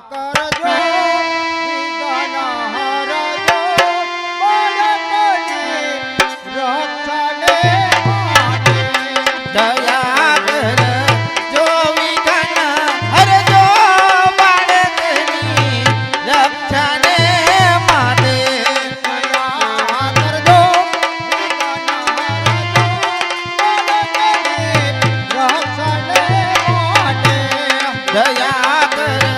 કરજો વિઘ્ન હરજો બાળકની રક્ષાને માટે દયા કરજો વિઘ્ન હરજો બાળકની રક્ષાને માટે દયા કરજો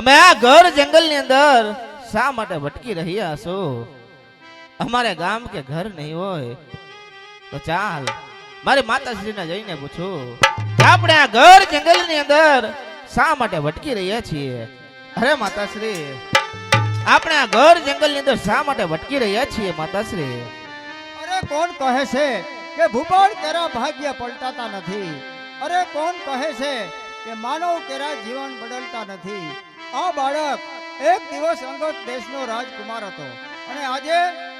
અમે આ ઘર જંગલ ની અંદર શા માટે ભટકી રહ્યા છો? અમારે ગામ કે ઘર નહીં હોય તો ચાલ મારી માતાશ્રીને જઈને પૂછું આપણે આ ઘર જંગલ ની અંદર શા માટે ભટકી રહ્યા છીએ? અરે માતાશ્રી, આપણે આ ઘર જંગલ ની અંદર શા માટે ભટકી રહ્યા છીએ માતાશ્રી? અરે કોણ કહે છે કે ભૂપાળ કેરા ભાગ્ય પલટાતા નથી? અરે કોણ કહે છે કે માનવ કેરા જીવન બદલતા નથી? આ બાળક એક દિવસ અંગત દેશનો રાજકુમાર હતો અને આજે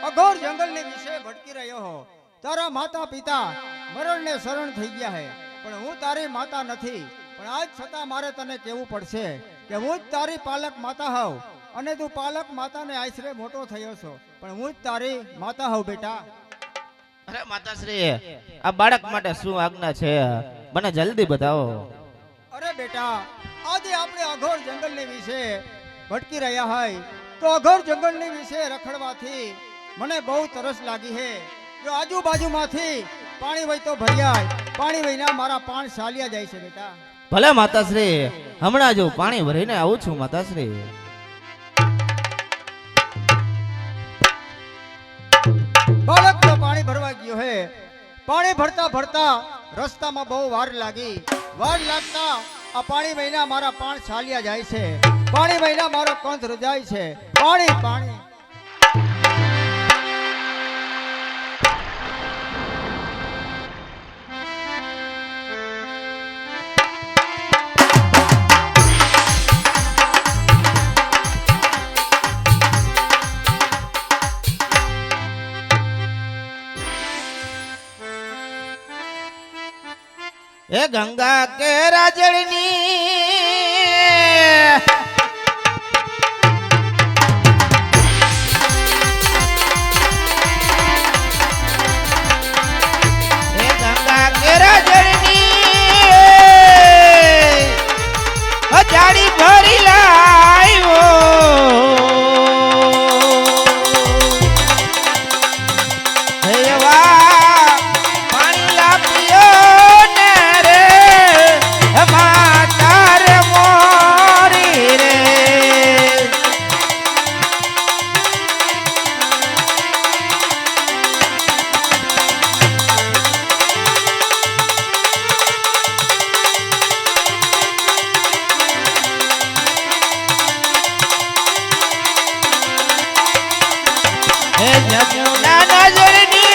અઘોર જંગલની વિશે ભટકી રહ્યો હો. તારા માતા પિતા મરણને શરણ થઈ ગયા હે, પણ હું તારી માતા નથી. પણ આજ છતાં મારે તને કહેવું પડશે કે હું જ તારી પાલક માતા હોઉં અને તું પાલક માતાને આશરે મોટો થયો છો, પણ હું જ તારી માતા હોઉં બેટા. અરે માતાશ્રી, આ બાળક માટે શું આજ્ઞા છે? મને જલ્દી બતાવો. અરે બેટા, આજે આપણે અઘોર જંગલની વિશે ભટકી રહ્યા હોય તો અઘોર જંગલની વિશે રખડવાથી મને બહુ તરસ લાગી છે. જો આજુબાજુમાંથી પાણી વહીતો ભર્યા, પાણી વહીના મારા પાન સાલિયા જાય છે બેટા. ભલે માતાશ્રી, હમણાં જો પાણી ભરીને આવું છું માતાશ્રી. બાળક તો પાણી ભરવા ગયો હે. પાણી ભરતા ભરતા રસ્તામાં બહુ વાર લાગી. વાર લાગતા આ પાણી વહીના મારા પાન સાલિયા જાય છે. પાણી વહીના મારો કંઠ રજાય છે. પાણી પાણી એ ગંગા કે રાજળની જાડી ભરી લાવ્યો પાણી લાવ્યો ને રે માતાર મોરી રે. જમુના નજરની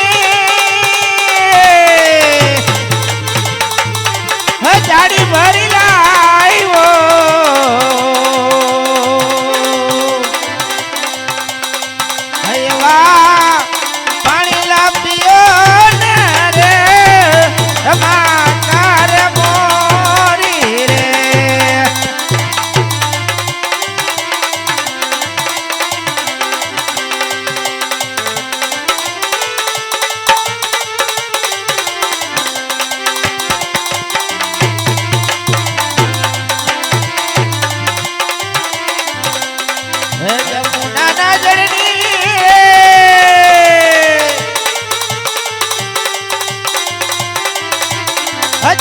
જાડી ભરી લાવ્યો પાણી લાવ્યો ને રે માતાર મોરી રે.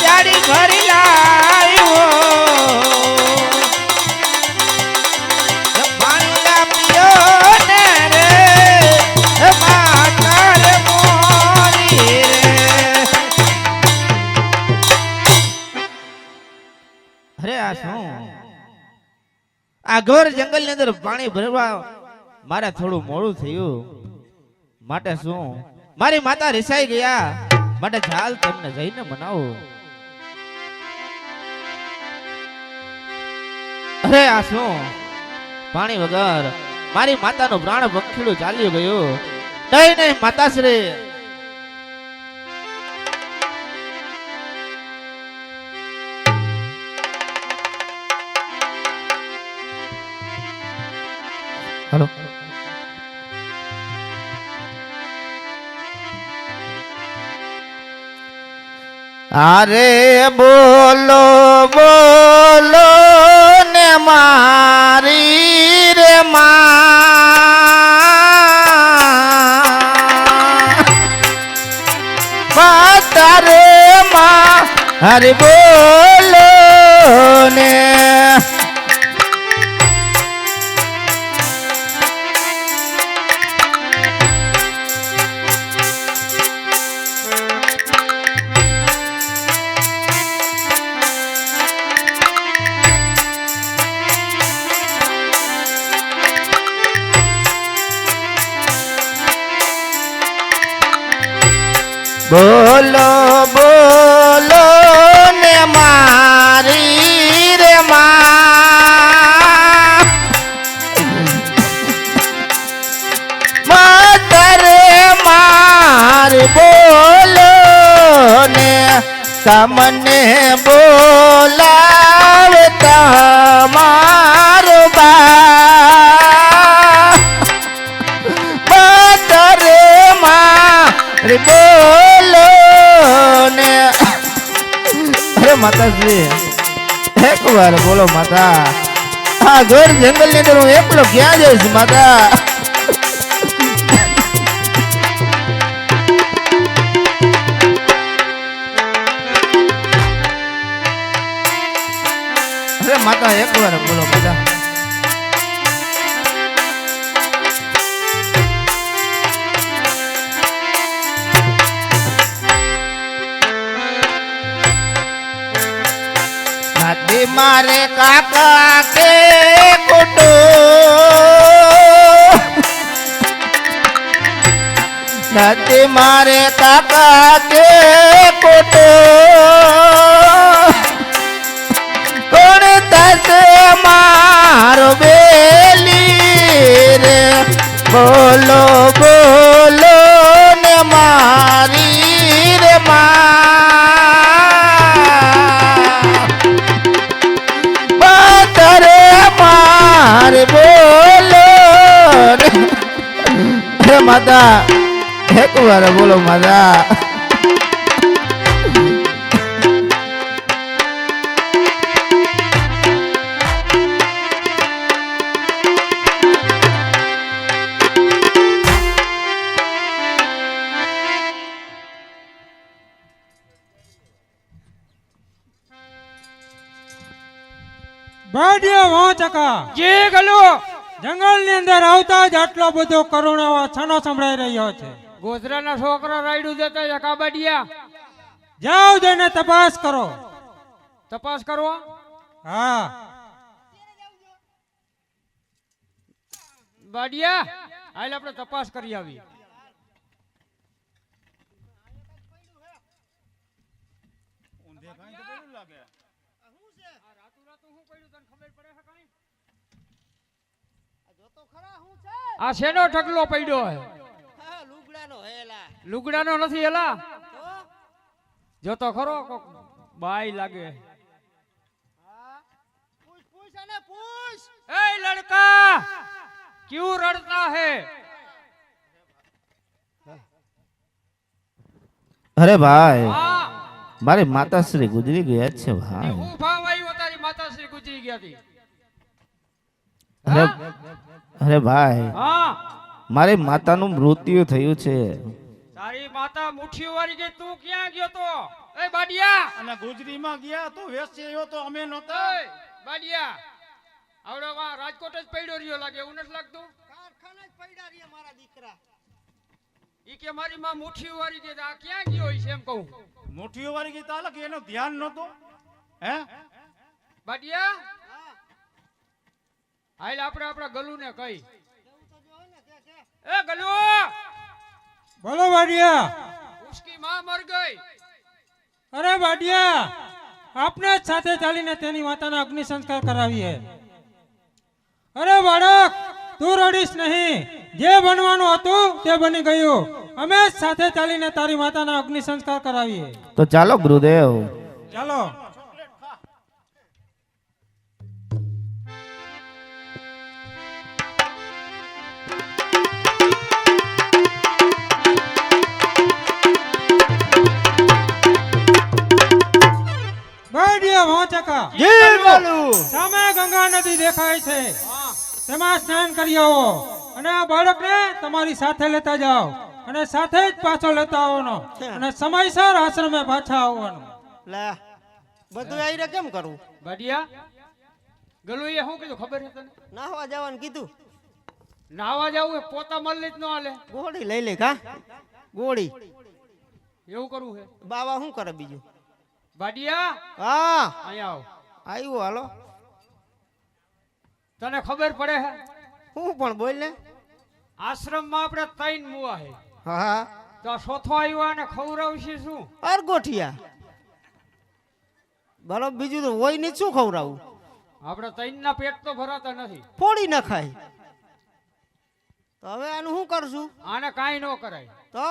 જાડી ભરી લાવ્યો અરે આ શું આ ઘર જંગલની અંદર પાણી ભરવા મારે થોડું મોડું થયું માટે શું મારી માતા રિસાઈ ગયા માટે ચાલ તેમને જઈને મનાવું. અરે આ શું પાણી વગર મારી માતાનું પ્રાણ પંખીડું ચાલ્યું ગયું. નહીં નહીં માતાશ્રી हेलो अरे बोलो बोलो ने मारी रे माता रे माँ अरे बोलो ने बोलो बोलो ने मारी रे माता रे मारी बोलो ने તમને બોલાવતા મારો માતા રે મારી બોલો ને. અરે માતાજી એક વાર બોલો માતા આ ઘર જંગલ ની અંદર હું એકલો ક્યાં જઈશ માતા. અરે માતા એક વાર બોલો માતા. मारे काका के कुटो नदी मारे काका के कुटो कौन दस मारो बेली रे बोलो बोलो ने मारी रे मारे बोलो रे माता एक बार बोलो माता. બાડિયા વાંચકા જે ગલો જંગલ ની અંદર આવતા જ આટલો બધો કરુણાવા છાનો સંભળાઈ રહ્યો છે. ગોધરાના છોકરા રાયડું દેતા છે કાબાડિયા. જાઓ જઈને તપાસ કરો. તપાસ કરવા હા બાડિયા હાલ આપણે તપાસ કરી આવી. આ શેનો ઢગલો પડ્યો હે? લુગડાનો નથી હેલા જો તો ખરો કોક બાઈ લાગે. ए लड़का क्यों रड़ता है? અરે ભાઈ हाँ મારી માતાશ્રી ગુજરી ગયા છે ભાઈ. હું ભાવ આવ્યો તારી માતાશ્રી ગુજરી ગયા હતી. અરે અરે ભાઈ हाँ મારી માતાનું મૃત્યુ થયું છે. તારી માતા મુઠ્ઠી વાળી ગઈ, તું ક્યાં ગયો તો? એ બાડિયા અને ગુજરીમાં ગયા તો વેસ્યો તો અમે નહોતા. એ બાડિયા આવડો વા રાજકોટ જ પડ્યો રહ્યો લાગે, એવું નથી લાગતું? કારખાના જ પડ્યા રહ્યા મારા દીકરા. ઈ કે મારી માં મુઠ્ઠી વાળી ગઈ, આ ક્યાં ગયો છે એમ કહું. મુઠ્ઠીઓ વાળી ગઈ તાલક એનું ધ્યાન નહોતું. હે બાટિયા હાલ આપણે આપણા ગલુને કહી એ ગલુ બોલો બાડિયા. ઉસકી માં મર ગઈ. અરે બાડિયા, આપને જ સાથે ચાલીને તેની માતાના અગ્નિ સંસ્કાર કરાવીએ. અરે બાળક, તું રડીશ નહીં. જે બનવાનું હતું તે બની ગયું. અમે જ સાથે ચાલીને તારી માતાના અગ્નિ સંસ્કાર કરાવીએ. તો ચાલો ગુરુદેવ. ચાલો. બાડિયા વાંચકા, જી બોલુ. સામે ગંગા નદી દેખાય છે, તેમાં સ્નાન કરી આવો અને આ બાળકને તમારી સાથે લેતા જાઓ અને સાથે જ પાછો લેતા આવવાનો અને સમયસર આશ્રમે પાછા આવવાનું. લે બધું આઈને કેમ કરવું? બાટિયા ગલુએ શું કીધું ખબર છે તને? નાહવા જવાનું કીધું. નાવા જાવું એ પોતા મરલી જ ન હાલે. ગોળી લઈ લે કા ગોળી. એવું કરવું છે બાવા શું કરે બીજું? બાટિયા હા અહીંયા આવ. આવ્યું હાલો. તને ખબર પડે છે હું પણ બોલ ને. આશ્રમમાં આપણે ત્રણ મુવા છે હા તો આ ચોથો આવ્યો અને ખવડાવશે શું? અરગોઠિયા. બરોબર, બીજું તો હોય નહીં, શું ખવડાવું? આપણે ત્રણ ના પેટ તો ભરાતા નથી. ફોડી નખાય. તો હવે આનું શું કરશું? આને કાંઈ ન કરાય. તો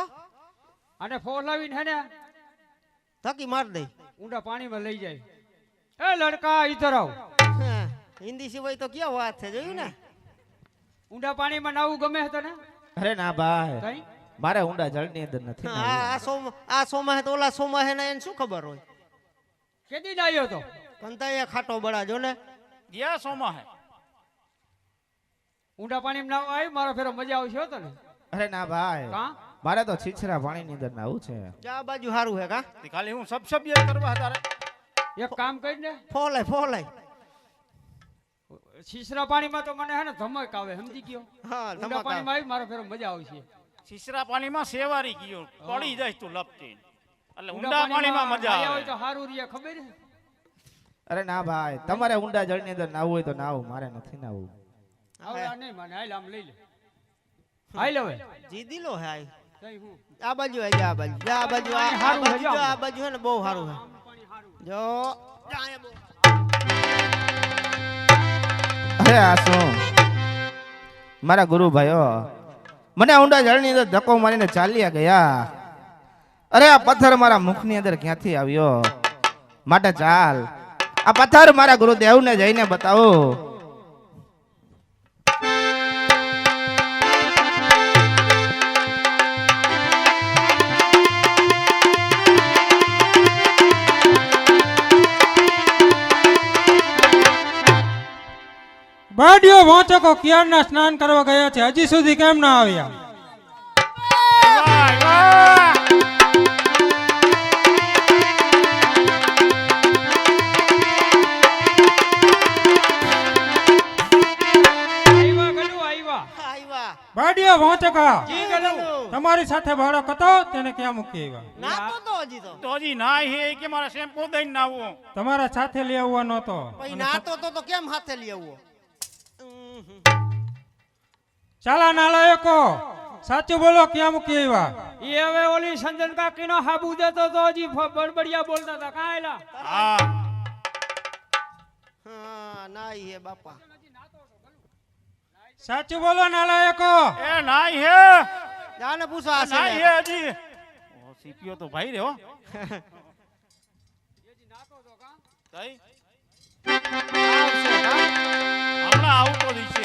આને ફોલાવીને હે ને ધકી માર દઈ. ઊંડા પાણીમાં લઈ જાય. એ લડકા ઈધર આવ. હા, હિન્દી સિવાય તો ક્યાં વાત છે, જોયું ને? ઊંડા પાણીમાં નાવું ગમે છે તને? અરે ના ભાઈ, કઈ મારે ઊંડા જળની અંદર નથી આ નાહવું. આ સોમાં તો ઓલા સોમાં હે ને એને શું ખબર હોય? કેદી નાયો તો? કંતાયા ખાટો બળા જો ને. ગયા સોમાં હે. ઊંડા પાણીમાં નાવું આવી મારા ફેરો મજા આવશે હો તને. અરે ના ભાઈ, કા મારે તો છીછરા પાણીની અંદર નાહવું છે. જા બાજુ હારું હે કા? તે ખાલી હું સબસબિયત કરવા તારે. એક કામ કરીને ફોલાય ફોલાય. છીછરા પાણીમાં તો મને હે ને ધમક આવે, સમજી ગયો? હા ઊંડા ધમાકા. પાણીમાં આવી મારા ફેરો મજા આવશે. શીશરા પાણીમાં સેવારી ગયો પડી જાય તું લપટી. એટલે ઊંડા ઊંડા પાણીમાં મજા નાહ્યા હોય આવે. તો સારું રે, ખબર છે? અરે ના ભાઈ, તમારે ઊંડા જળની અંદર નાહવું હોય તો નાહવું, મારે નથી નાહવું. હવે આ નહીં મને હાલ આમ લઈ લે. હાલ હવે જીદીલો હે આ. કઈ હું આ બાજુ આઈ જા, આ બાજુ જા, આ બાજુ આ હારું હે, બાજુ જો. જો, આ બાજુ હે ને બહુ સારું હે. જો જા અહીંયા બહુ. અરે આ શું? મારા ગુરુ ભાઈઓ મને ઊંડા જળની અંદર ધક્કો મારીને ચાલ્યા ગયા. અરે આ પથ્થર મારા મુખની અંદર ક્યાંથી આવ્યો? માટે ચાલ આ પથ્થર મારા ગુરુદેવને જઈને બતાવો. બાડિયો વાંચકો ક્યારના સ્નાન કરવા ગયા છે, હજી સુધી કેમ ના આવ્યા? વાહ, વાહ. આવ્યા ગલુ આવ્યા. આવ્યા. બાડિયો વાંચકા, જી ગલુ. તમારી સાથે બાળક હતો તેને ક્યાં મૂકી આવ્યા? નાતો તો હજી તો. તો હજી નાય હે કે મારા શેમ્પુ દઈને નાવું. તમારા સાથે લઈ આવવાનો હતો. પછી નાતો તો કેમ હાથે લઈ આવવો? ચાલા નાલાયકો, સાચું બોલો, ક્યાં મૂકી આવ્યા? એ હવે ઓલી સંજન કાકીનો હાબુ દેતો તો હજી બડબડિયા બોલતા હતા. કાયલા હા હા નાઈ હે બાપા. સાચું બોલો નાલાયકો. એ નાય હે. જાને પૂછો આ નાય છે હે હજી. ઓ સીપીઓ તો ભાઈ રે હો. તઈ હમણાં આવતો જ છે.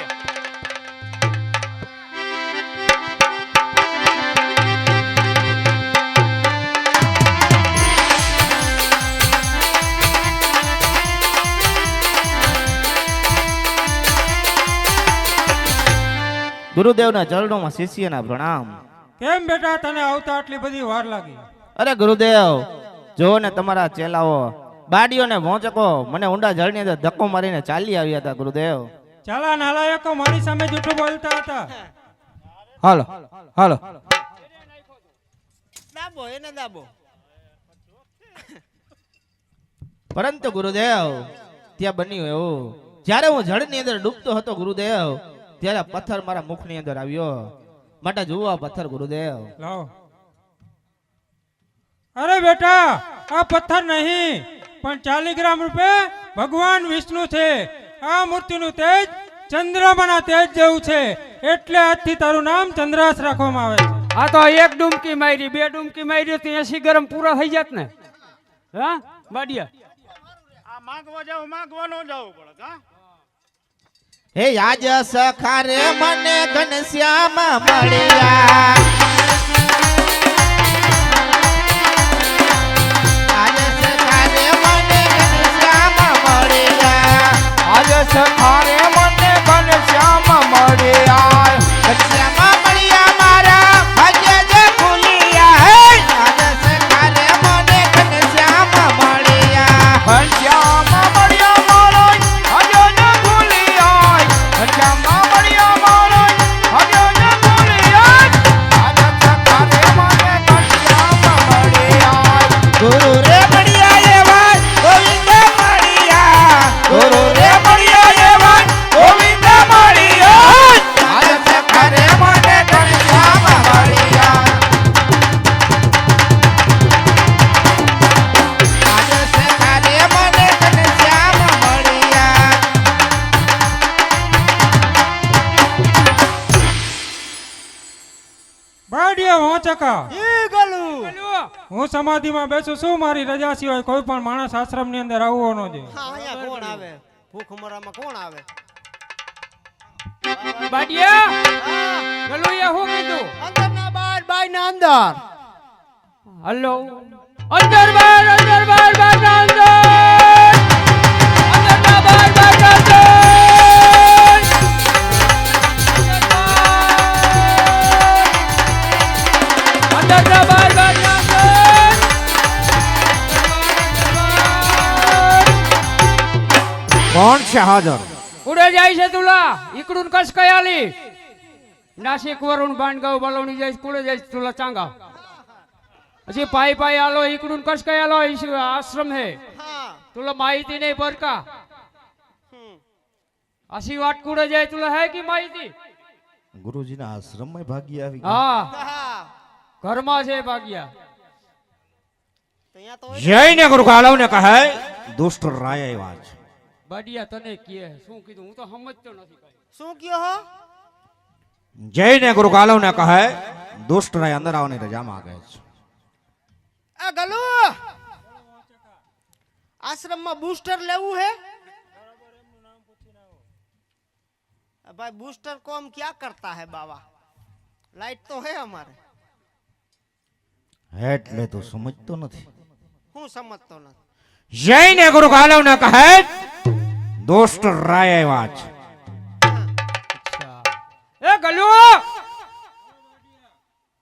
ગુરુદેવના ચરણોમાં શિષ્યના પ્રણામ. કેમ બેટા, તને આવતા આટલી બધી વાર લાગી? અરે ગુરુદેવ, જો ને તમારા ચેલાઓ બાડીઓ ને ભોંચકો મને ઊંડા જળની અંદર ધક્કો મારીને ચાલી આવ્યા હતા ગુરુદેવ. ચાલા નાલાયકો, મારી સામે જૂઠું બોલતા હતા. હાલો હાલો. દાબો એને દાબો. પરંતુ ગુરુદેવ ત્યાં બન્યું એવું જ્યારે હું જળની અંદર ડૂબતો હતો ગુરુદેવ ત્યારે પથ્થર મારા મુખની અંદર આવ્યો માટે જુઓ આ પથ્થર ગુરુદેવ. લાવો. અરે બેટા આ પથ્થર નહીં પણ 40 ગ્રામ રૂપે ભગવાન વિષ્ણુ છે. આ મૂર્તિનું તેજ ચંદ્રમાના તેજ જેવું છે એટલે આજથી તારું નામ ચંદ્રાસ રાખવામાં આવે છે. આ તો એક ડૂમકી મારી, બે ડૂમકી મારી તો 80 ગરમ પૂરા થઈ જાત ને. હા બાડિયા આ માંગવા જાવ માંગવા ન જવું પડે હા. હે આજ સખા રે મને ઘનશ્યામ મળ્યા આજ સખા રે મને ઘનશ્યામ મળ્યા આજ સખારે મને ઘનશ્યામ મળ્યા ઘનશ્યામ મળ્યા મારા ભાગ્ય જે ખુલ્યા હે આજ સખા રે મને ઘનશ્યામ મળ્યા ઘનશ્યામ મળ્યા મારો હજો ન ભૂલિયા ઘનશ્યામ મળ્યા મારો હજો ન ભૂલિયા આજ સખારે મને ઘનશ્યામ મળ્યા ગુરુ રે મળ્યા એવા ગોવિંદ મળ્યા ગુરુ રે મળ્યા એવા ગોવિંદ મળ્યા આજ સખારે મને ઘનશ્યામ મળ્યા આજ સખા રે મને ઘનશ્યામ મળ્યા બાડિયા વાંચકા ઈ ગલું હું સમાધિમાં બેસું છું. મારી રજા સિવાય કોઈ પણ માણસ આશ્રમની અંદર આવવો ન જોઈએ. હા અહીંયા કોણ આવે ભૂખમરામાં કોણ આવે બાડિયા હા ગલુયા હું કીધું? અંદર ના બહાર બાય ના અંદર હલો અંદર બહાર બહાર ના અંદર અંદર ના બહાર ના અંદર અંદર ના બહાર ના અંદર કોણ છે હાજર ઉડે જાય છે તુલા ઈકડું કસ કયાલી નાસિક વરુણ બાંડગાવ બલોણી જાય કુડે જાય તુલા ચાંગા પછી પાઈ પાઈ આલો ઈકડું કસ કયાલો આશ્રમ હે હા तुला माहिती नाही बर का अशी वाट कुठे जाय तुला है की माहिती ગુરુજીના આશ્રમમાં ભાગી આવી હા હા ઘરમાં છે ભાગ્યા તો અહીંયા તો હોય જઈને ગુરુ કાલવને કહે દુષ્ટ રાય આવ્યા છે બાડિયા તને કે શું કીધું હું તો સમજતો નથી કઈ શું કયો હો જઈને ગુરુ કાલવને કહે દુષ્ટ રાય અંદર આવવાની રજા માંગે છે આ ગલુ આશ્રમમાં બૂસ્ટર લેવું હે भाई बूस्टर को हम क्या करता है बाबा लाइट तो है हमारे એટલે તું સમજતો નથી હું સમજતો નથી જઈને ગુરુ કાલવને કહે દુષ્ટ રાય આવ્યા છે એ ગલુ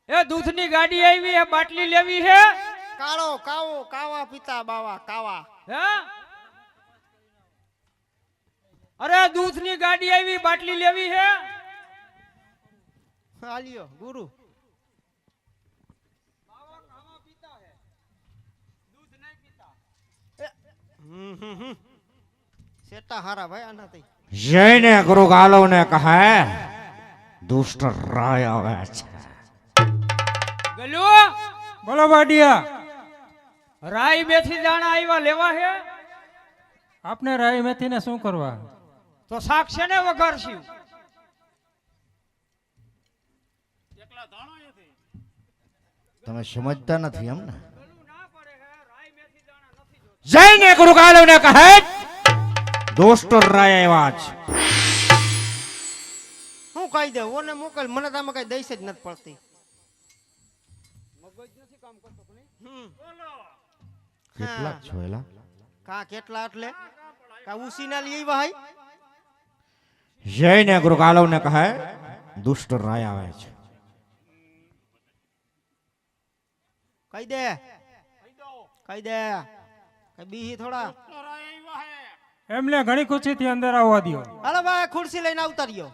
એ દૂધની ગાડી આવી હે બાટલી લેવી હે કાળો કાવો કાવા પીતા બાવા કાવા હે અરે દૂધની ગાડી આવી બાટલી લેવી હે હાલ્યો ગુરુ સેટા હારા ભાઈ આનાથી જઈને ગુરુ કાલવને કહે દુષ્ટ રાય આવે છે ગલુ બોલો બાડિયા રાઈ બેથી દાણા આવ્યા લેવા હે આપને રાઈ મેથીને શું કરવા? તો શાક છે ને વઘારશું તમે સમજતા નથી એમ ને જઈને ગુરુ કાલવને કહે દુષ્ટ રાય આવ્યા છે હું કહી દઉં ઓને મોકલ મને તો આમાં કઈ દઈશ જ નથી પડતી કેટલાક છો એલા કા કેટલા એટલે કા ઉસીના લઈ ભાઈ જઈને ગુરુ કાલવને કહે દુષ્ટ રાય આવે છે કહી દે કહી દે કઈ બીહી થોડા એમને ઘણી ખુશીથી અંદર આવવા દો. હાલો ભાઈ ખુરશી લઈને ઉતાર્યો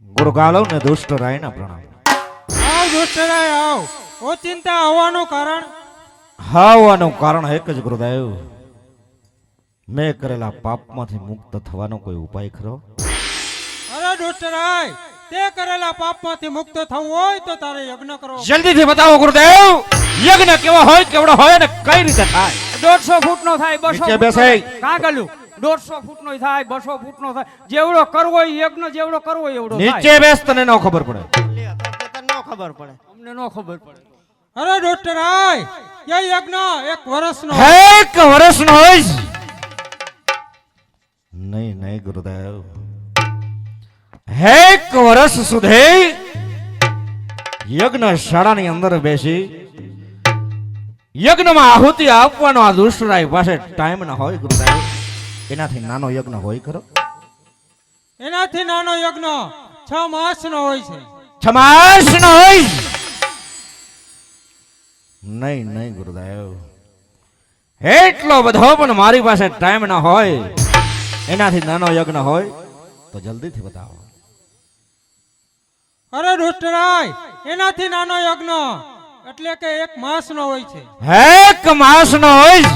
ગુરુ કાલવને દુષ્ટ રાયના પ્રણામ દુષ્ટરાય આવ ઓચિંતા આવવાનું કારણ આવવાનું કારણ એક જ ગુરુદેવ. મેં કરેલા પાપમાંથી મુક્ત થવાનો કોઈ ઉપાય ખરો? અરે દુષ્ટરાય તે કરેલા પાપમાંથી મુક્ત થવું હોય તો તારે યજ્ઞ કરવો. જલ્દીથી બતાવો ગુરુદેવ. યજ્ઞ કેવો હોય, કેવડો હોય અને કઈ રીતે થાય? 150 ફૂટનો થાય, 200 નીચે બેસાય. કાગલું 150 ફૂટનો થાય, 200 ફૂટનો થાય, જેવડો કરવો હોય યજ્ઞ જેવડો કરવો હોય એવડો થાય. નીચે બેસ, તને ન ખબર પડે. લે, તો તને ન ખબર પડે. અમને ન ખબર પડે. અરે દુષ્ટરાય એ યજ્ઞ 1 વર્ષનો એક વર્ષનો હોય જ. નહીં નહીં ગુરુદેવ, એક વર્ષ સુધી યજ્ઞ શાળાની અંદર બેસી યજ્ઞમાં આહુતિ આપવાનો આ દુષ્ટરાય પાસે ટાઈમ ના હોય ગુરુદેવ. એનાથી નાનો યજ્ઞ હોય ખરો? એનાથી નાનો યજ્ઞ 6 માસનો હોય છે. 6 માસનો હોય? નહીં નહીં ગુરુદેવ, એટલો બધો પણ મારી પાસે ટાઈમ ના હોય. એનાથી નાનો યજ્ઞ હોય તો જલ્દીથી બતાવો. અરે દુષ્ટરાય એનાથી નાનો યજ્ઞ એટલે કે 1 માસનો હોય છે. એક માસનો હોય?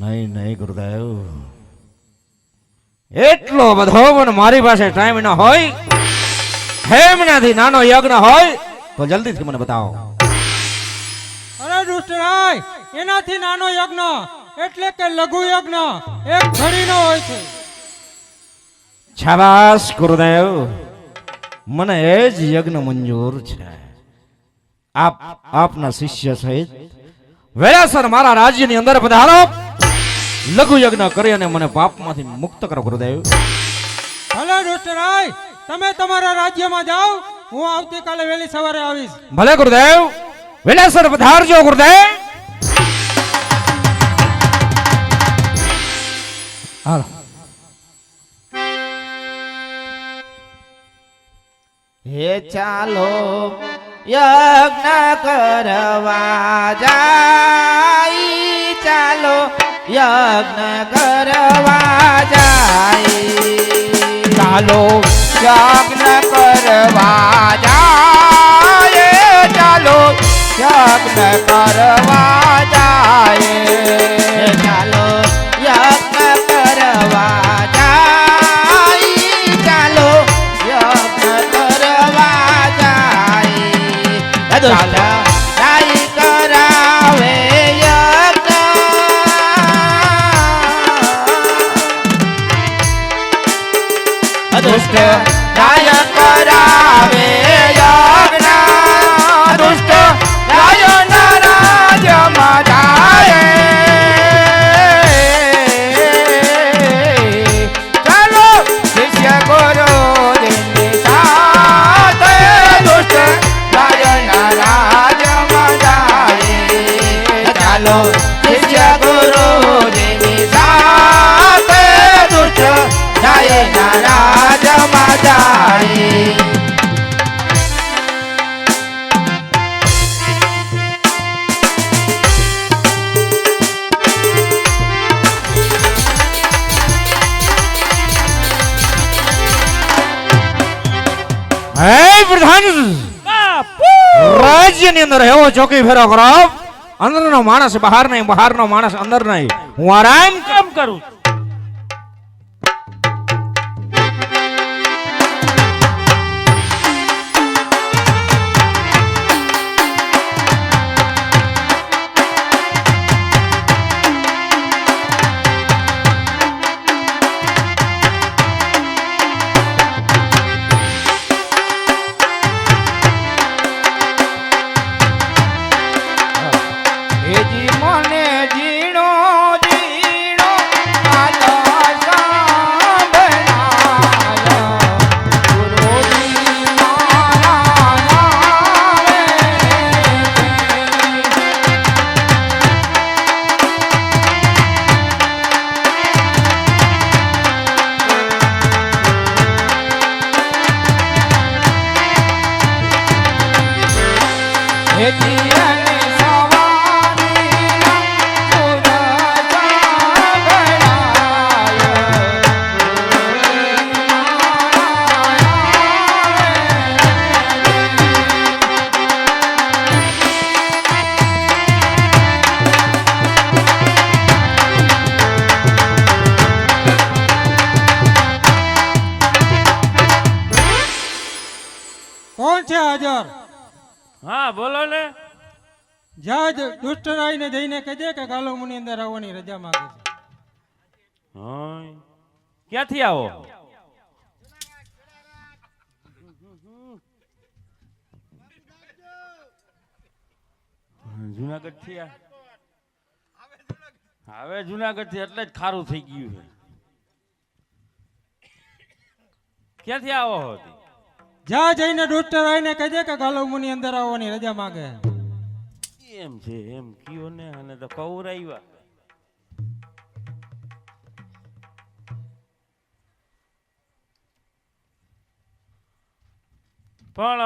નહીં નહીં ગુરુદેવ, એટલો બધો પણ મારી પાસે ટાઈમ ન હોય. એમનાથી નાનો યજ્ઞ હોય તો જલ્દીથી મને બતાવો. અરે દુષ્ટરાય એનાથી નાનો યજ્ઞ એટલે કે લઘુ યજ્ઞ 1 ઘડીનો હોય છે. શાબાશ ગુરુદેવ, મને એ જ યજ્ઞ મંજૂર છે. આપના શિષ્ય સહિત વેરાસર મારા રાજ્યની અંદર પધારો. લઘુ યજ્ઞ કરી અને મને પાપમાંથી મુક્ત કરો ગુરુદેવ. ભલે દુષ્ટરાય તમે તમારા રાજ્યમાં જાઓ, હું આવતીકાલે વહેલી સવારે આવીશ. ભલે ગુરુદેવ, વેલાસર પધારજો ગુરુદેવ. હાલો. હે ચાલો યજ્ઞ કરવા જાય, ચાલો યજ્ઞ કરવા જાય, ચાલો યજ્ઞ કરવા જાય, ચાલો યજ્ઞ કરવા જાય, ચાલો યજ્ઞ કરવા જાય, ચાલો યજ્ઞ કરવા જાય, ચાલો રાઈ કરાવે દુષ્ટ રાય કરાવે યજ્ઞ, દુષ્ટ રાય રાજમાં જાય, ચાલો શિષ્ય ગુરુજીની સાથે દુષ્ટ રાય રાજમાં જાય, ચાલો શિષ્ય ગુરુજીની સાથે દુષ્ટ રાય રાજમાં જાય. હે પ્રધાન, રાજ્યની અંદર એવો ચોકી ફેરો કરો, અંદરનો માણસ બહાર નહીં, બહારનો માણસ અંદર નહીં. હું આરામ કામ કરું. હેજી મને જીણો જીણો કોણ છે હાજર? હા બોલો ને. જા દુષ્ટરાયને જઈને કહેજે કે ગાલો મુનિ અંદર આવવાની રજા માંગે છે. હા ક્યાંથી આવો? જુનાગઢ થી હવે જુનાગઢ થી એટલે જ ખારું થઈ ગયું છે. ક્યાંથી આવો હો? જા જઈને દુષ્ટરાયને કહેજે કે ગાલો મુનિ અંદર આવવાની રજા માંગે. એમ છે એમ કયો ને, અને તો કૌરાવ્યા. પણ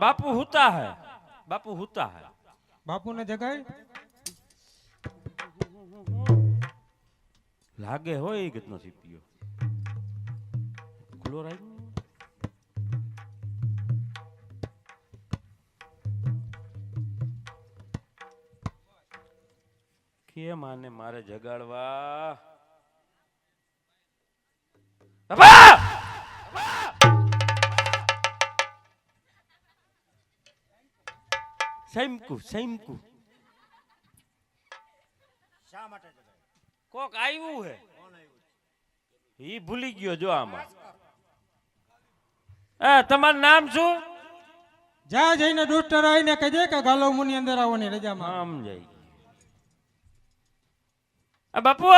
બાપુ હુતા હે, બાપુ હુતા હે. બાપુને જગાય. લાગે હોય એ ગતનો સીપીઓ ક્લોરાઇડ. કેમ આને મારે જગાડવા? બાપા! સૈમકુ સૈમકુ શા માટે જગાડ્યું? કોક આવ્યું હે, ઈ ભૂલી ગયો જો આમાં. તમારું નામ શું? જા જઈને દુષ્ટરાયને કહેજે કે ગાલો મુનિ અંદર આવવાની રજા માંગે. આમ જાય. બાપુ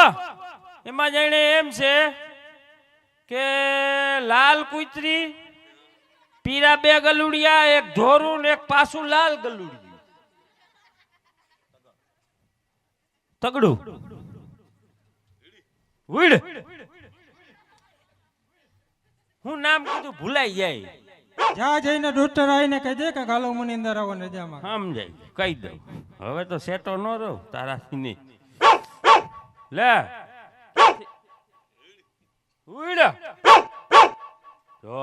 એમાં જાણે એમ છે કે લાલ કુતરી, પીરા બે ગલુડિયા, એક ધોરું ને એક પાછું લાલ ગલુડિયું. તગડું ઉડ. હું નામ કીધું ભૂલાઈ જાય. જા જઈને દુષ્ટરાયને કહેજે કે ગાલો મુનિ અંદર આવવાની રજા માંગે. આમ જાય કહી દઉં. હવે તો સેટો ન રહું તારાથી નહીં. લે ઉડ જો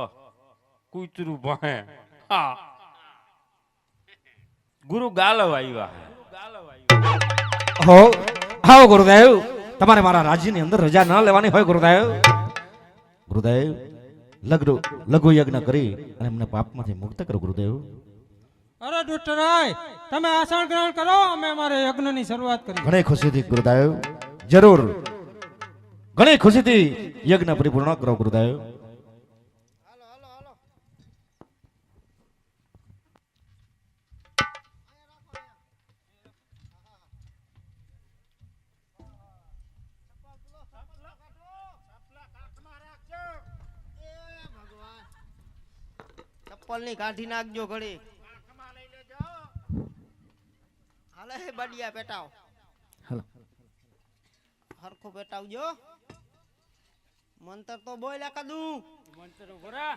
કૂતરું ભણે. હા ગુરુ ગાલવ આવ્યા. હો આવો ગુરુદેવ, તમારે મારા રાજ્યની અંદર રજા ન લેવાની હોય ગુરુદેવ. ગુરુદેવ લઘુ યજ્ઞ કરી અને એમને પાપમાંથી મુક્ત કરો ગુરુદેવ. અરે દુષ્ટરાય, તમે આસન ગ્રહણ કરો, અમે અમારે યજ્ઞની શરૂઆત કરી. ઘણી ખુશીથી ગુરુદેવ, જરૂર ઘણી ખુશીથી યજ્ઞ પરિપૂર્ણ કરો ગુરુદેવ. ચપ્પલ ની કાઢી નાખજો ઘડી. હાલે હે બડિયા પેટાવ. હાલો. હરખો પેટાવજો. મંતર તો બોલ્યા કદું. મંત્ર ભરા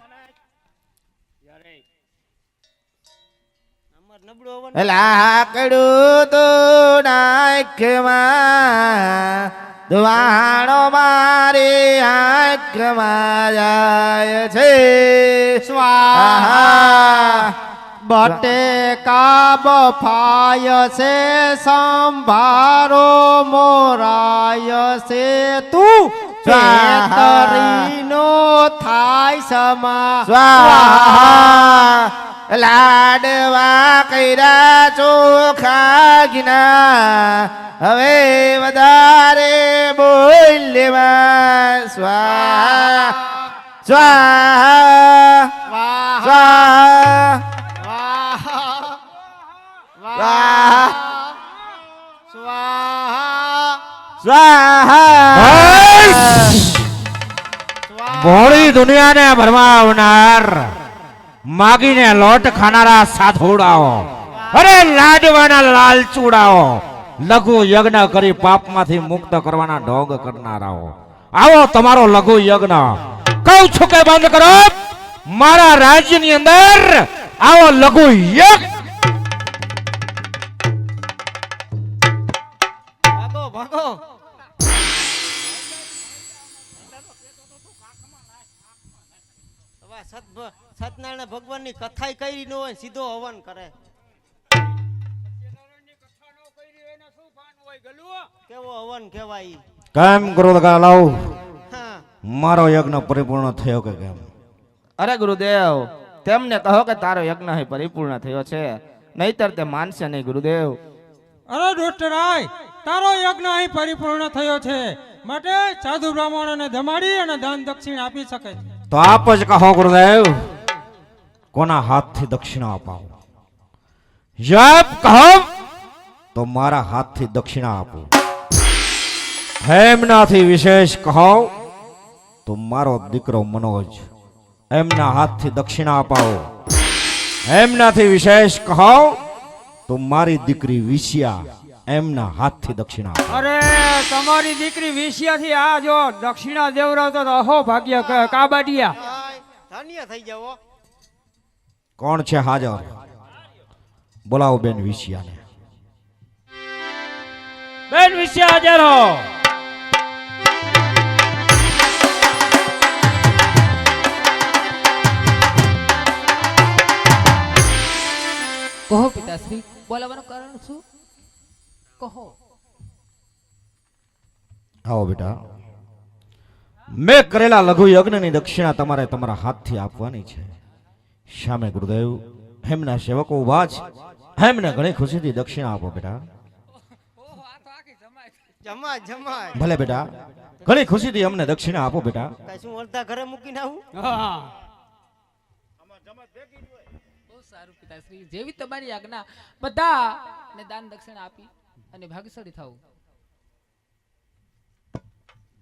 અમર નબળો હવન. લાકડું તો નાખમાં દુવાણો મારી આંખમાં જાય છે. સ્વાહા બટેકા બફાય છે, સંભારો મોરાય છે, તું ખેતરીનો થાય સમા. સ્વાહા લાડવા કર્યા ચોખા ઘીના, હવે વધારે બોલ્યમાં. સ્વાહા સ્વાહા સ્વાહા સ્વાહા સ્વાહા. ભોળી દુનિયાને ભરમાવનાર, માગીને લોટ ખાનારા સાધુડાઓ, અરે લાડવાના લાલ ચૂડાઓ, લઘુ યજ્ઞ કરી પાપમાંથી મુક્ત કરવાના ઢોંગ કરનારાઓ, આવો તમારો લઘુ યજ્ઞ કહું છું કે બંધ કરો. મારા રાજ્યની અંદર આવો લઘુ યજ્ઞ. ભાગો ભાગો. સત્યનારાયણ ભગવાન ની કથા કરી ન હોય, સીધો હવન કરે. કેવો હવન કહેવાય? કેમ કરો લાવ, હા મારો યજ્ઞ પરિપૂર્ણ થયો કે કેમ? અરે ગુરુદેવ, તેમને કહો કે તારો યજ્ઞ અહીં પરિપૂર્ણ થયો છે, નહીતર તે માનશે નહીં ગુરુદેવ. અરે દુષ્ટરાય, તારો યજ્ઞ અહીં પરિપૂર્ણ થયો છે, માટે સાધુ બ્રાહ્મણોને જમાડી અને દાન દક્ષિણ આપી શકે છે. તો આપ જ કહો ગુરુદેવ, કોના હાથથી દક્ષિણા અપાવો? જપ કહો તો મારા હાથથી દક્ષિણા આપો. એમનાથી વિશેષ કહો તો મારો દીકરો મનોજ, એમના હાથથી દક્ષિણા અપાવો. એમનાથી વિશેષ કહો તો મારી દીકરી વિશિયા, એમના હાથથી દક્ષિણા આપો. અરે તમારી દીકરી વિષયાથી આ જો દક્ષિણા દેવરાવતો તો અહો ભાગ્ય કાબાડિયા. હાય, ધન્ય થઈ જાઓ. કોણ છે હાજર? બોલાવો બેન વિશિયાને. બેન વિશે હાજર હો. કહો પિતાશ્રી, બોલાવાનું કારણ શું? કહો. આવો બેટા, મેં કરેલા લઘુ યજ્ઞની દક્ષિણા તમારે તમારા હાથથી આપવાની છે. સામે ગુરુદેવ એમના સેવકો ઉભા છે, એમને ઘણી ખુશીથી દક્ષિણા આપો બેટા. જમાય જમાય. ભલે બેટા, ઘણી ખુશીથી અમને દક્ષિણા આપો બેટા. કઈ શું અડધા ઘરે મૂકીને આવું? હા. બહુ સારું પિતાશ્રી, જેવી તમારી આજ્ઞા, બધા ને દાન દક્ષિણા આપી અને ભાગ્યશાળી થવું.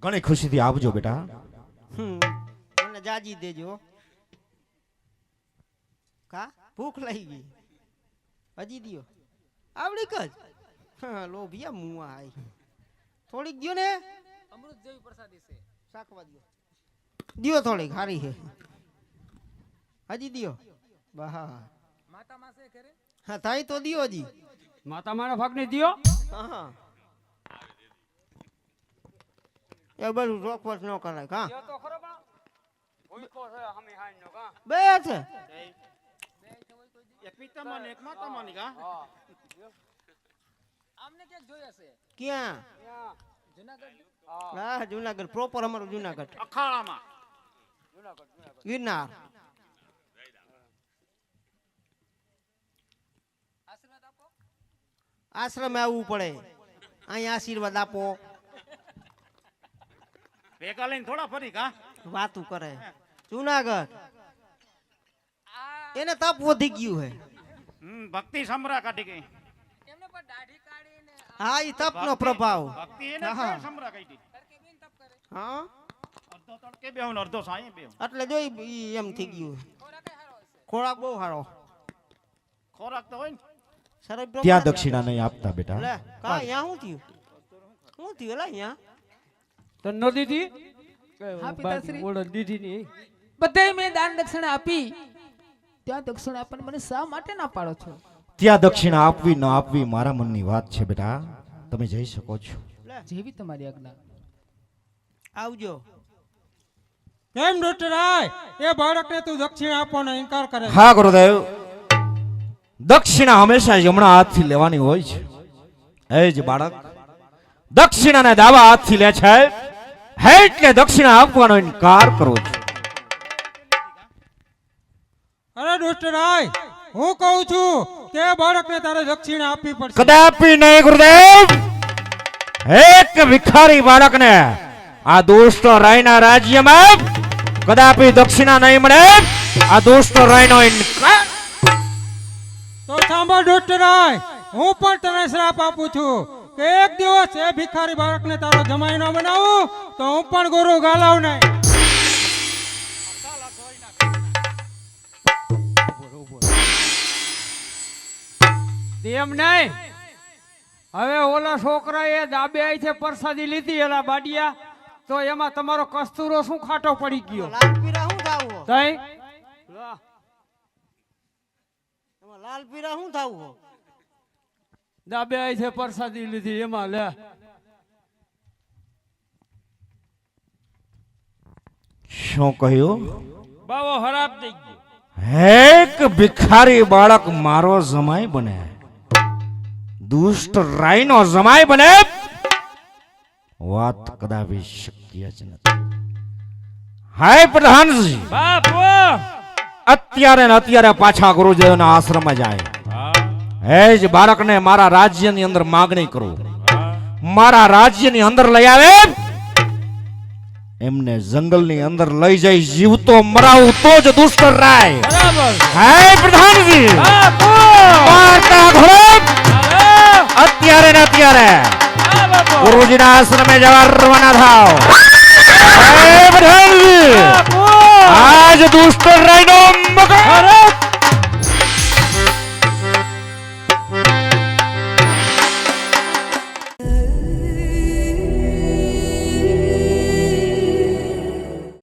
ઘણી ખુશીથી આપજો બેટા. મને જાજી દેજો. કા ભૂખ લાગી ગઈ? હજી દિયો આવડી કજ. હા લોભિયા મુઆ આઈ. થોડીક દ્યો ને, અમૃત જેવી પ્રસાદી છે. શાકવા દ્યો. દ્યો થોડીક હારી છે. હજી દ્યો. બહા માતા માસે કરે. હા થાય તો દ્યો હજી. માતા મારા ભાગની દિયો. હા એ બધું રોકવટ ન કરાય. કા તો ખરો બા. ભૂલકો છે હમી હાઈ નો કા. બે છે. એક પિતામાં ને એક માતામાં ની કા. આમને ક્યાંક જોયા છે? ક્યાં? જુનાગઢ. હા જુનાગઢ પ્રોપર અમારું જુનાગઢ. અખાડામાં. ગિરનાર. આશીર્વાદ આપો. આશ્રમે આવવું પડે. અહીંયા આશીર્વાદ આપો. ભેગા લઈને થોડા ફરી કા. વાતું કરે. જુનાગઢ એને તપ વધી ગયું હે. ભક્તિ સમરા કાઢી ગઈ. એમને પણ દાઢી કાઢીને હા ઈ તપનો પ્રભાવ. ભક્તિ એને હા. સમરા કાઢી. તડકે બેન તપ કરે. હા અડધો તડકે બેહું ને અડધો સાંયે બેહું. એટલે જોઈ ઈ એમ થઈ ગયું. ખોરાક હારો હશે. ખોરાક બહુ સારો. ખોરાક તો હોય ને. સરસ ત્યાં દક્ષિણા નહીં આપતા બેટા. લે કા અહીંયા શું થયું? શું થયું લા અહીંયા? તો નદી થી હા, પિતાશ્રી. ઓળખ દીધી ની. બધાય મેં દાન દક્ષિણા આપી, ત્યાં દક્ષિણા આપવાની મને શા માટે ના પાડો છો? ત્યાં દક્ષિણા આપવી ન આપવી મારા મનની વાત છે બેટા. તમે જઈ શકો છો. જેવી તમારી આજ્ઞા. આવજો. કેમ દુષ્ટરાય, એ બાળકને તું દક્ષિણા આપવાનો ઇનકાર કરે છે? હા ગુરુદેવ, દક્ષિણા હંમેશા જમણા હાથથી લેવાની હોય છે. એ જ બાળક દક્ષિણાને દાવા હાથથી લે છે, એટલે દક્ષિણા આપવાનો ઇનકાર કરું છું. અરે દુષ્ટરાય, હું કહું છું કે એ બાળકને તારે દક્ષિણા આપવી પડશે. કદાપી નહીં ગુરુદેવ. એક ભિખારી બાળકને આ દુષ્ટ રાયના રાજ્યમાં કદાપી દક્ષિણા નહીં મળે. આ દુષ્ટ રાયનો ઇનકાર. તો સાંભળ દુષ્ટરાય, હું પણ તને શ્રાપ આપું છું કે એક દિવસ એ ભિખારી બાળકને તારો જમાઈ ન બનાવું તો હું પણ ગુરુ ગાલાવ નહીં. એમ નહીં. હવે ઓલા છોકરાએ દાબે આઈ છે પ્રસાદી લીધી એલા બાડિયા, તો એમાં તમારો કસ્તુરો શું ખાટો પડી ગયો? લાલ પીરા શું થાવું? તઈ એમાં લાલ પીરા શું થાવું? દાબે આઈ છે પ્રસાદી લીધી એમાં લે. શું કહ્યું? બાવો ખરાબ થઈ ગયો. એક ભિખારી બાળક મારો જમાઈ બને, દુષ્ટ રાયનો જમાઈ બને? વાત કદાપી શક્ય જ નથી. હાય પ્રધાનજી, બાપ અત્યારે ને અત્યારે પાછા ગુરુજીઓના આશ્રમમાં જાય. હે જ બાળકને મારા રાજ્યની અંદર માગણી કરું, મારા રાજ્યની અંદર લઈ આવે, એમને જંગલની અંદર લઈ જઈ જીવતો મરાવું તો જ દુષ્ટ રાય. હે પ્રધાનજી, વાર્તા ઘોડો અત્યારે ને અત્યારે ગુરુજીના આશ્રમે જવા રવાના થાવ. હે પ્રધાનજી, આજ દુષ્ટ